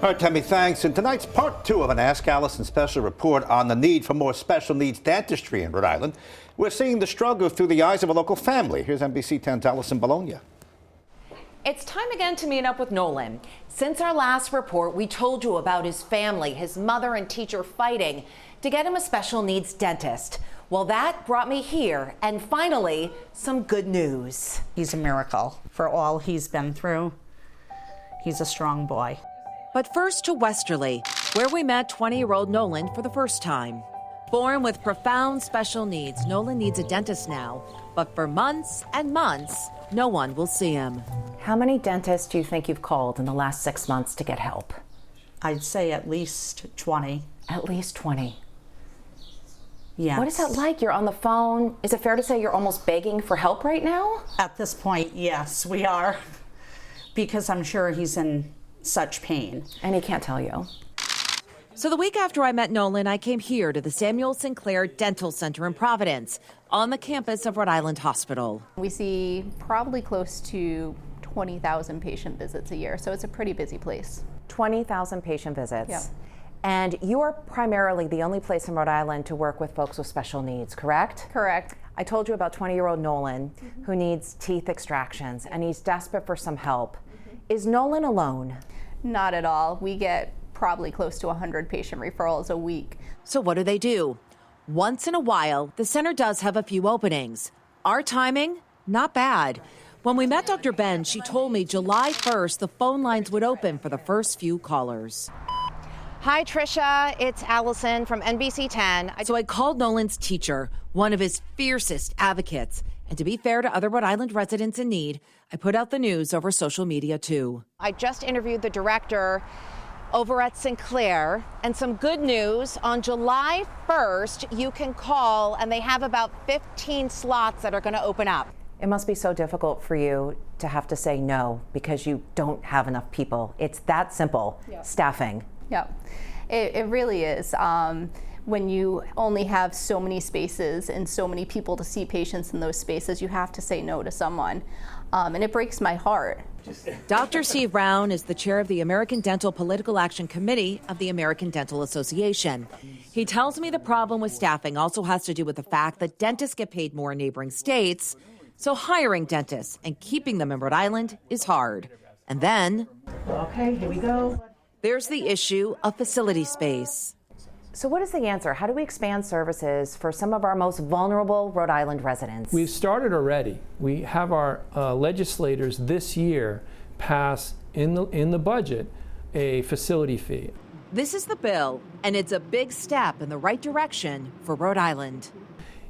All right, Tammy, thanks. And tonight's part 2 of an Ask Alison special report on the need for more special needs dentistry in Rhode Island. We're seeing the struggle through the eyes of a local family. Here's NBC 10's Alison Bologna. It's time again to meet up with Nolan. Since our last report, we told you about his family, his mother and teacher fighting to get him a special needs dentist. Well, that brought me here, and finally, some good news. He's a miracle for all he's been through. He's a strong boy. But first to Westerly, where we met 20-year-old Nolan for the first time. Born with profound special needs, Nolan needs a dentist now. But for months and months, no one will see him. How many dentists do you think you've called in the last 6 months to get help? I'd say at least 20. At least 20. Yes. What is that like? You're on the phone. Is it fair to say you're almost begging for help right now? At this point, yes, we are. Because I'm sure he's in such pain. And he can't tell you. So the week after I met Nolan, I came here to the Samuel Sinclair Dental Center in Providence on the campus of Rhode Island Hospital. We see probably close to 20,000 patient visits a year, so it's a pretty busy place. 20,000 patient visits. Yep. And you are primarily the only place in Rhode Island to work with folks with special needs, correct? Correct. I told you about 20-year-old Nolan who needs teeth extractions and he's desperate for some help. Is Nolan alone? Not at all. We get probably close to 100 patient referrals a week. So what do? Once in a while, the center does have a few openings. Our timing, not bad. When we met Dr. Ben, she told me July 1st, the phone lines would open for the first few callers. Hi, Trisha. It's Alison from NBC 10. So I called Nolan's teacher, one of his fiercest advocates. And to be fair to other Rhode Island residents in need, I put out the news over social media, too. I just interviewed the director over at Sinclair, and some good news. On July 1st, you can call, and they have about 15 slots that are going to open up. It must be so difficult for you to have to say no because you don't have enough people. It's that simple. Yep. Staffing. Yep. It really is. When you only have so many spaces and so many people to see patients in those spaces, you have to say no to someone. And it breaks my heart. Dr. Steve Brown is the chair of the American Dental Political Action Committee of the American Dental Association. He tells me the problem with staffing also has to do with the fact that dentists get paid more in neighboring states, so hiring dentists and keeping them in Rhode Island is hard. And then, Okay, here we go. there's the issue of facility space. So what is the answer? How do we expand services for some of our most vulnerable Rhode Island residents? We've started already. We have our legislators this year pass in the budget a facility fee. This is the bill, and it's a big step in the right direction for Rhode Island.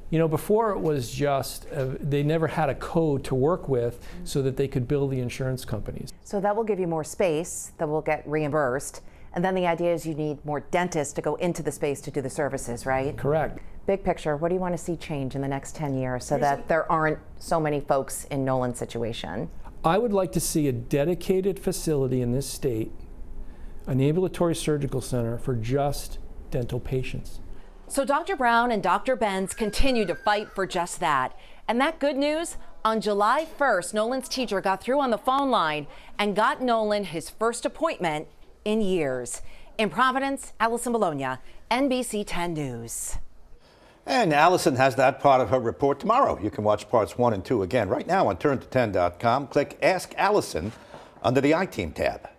You know, before it was just, they never had a code to work with so that they could bill the insurance companies. So that will give you more space that will get reimbursed. And then the idea is you need more dentists to go into the space to do the services, right? Correct. Big picture, what do you want to see change in the next 10 years so that there aren't so many folks in Nolan's situation? I would like to see a dedicated facility in this state, an ambulatory surgical center for just dental patients. So Dr. Brown and Dr. Benz continue to fight for just that. And that good news, on July 1st, Nolan's teacher got through on the phone line and got Nolan his first appointment in years. In Providence, Alison Bologna, NBC 10 News. And Alison has that part of her report tomorrow. You can watch parts 1 and 2 again right now on turnto10.com. Click Ask Alison under the iTeam tab.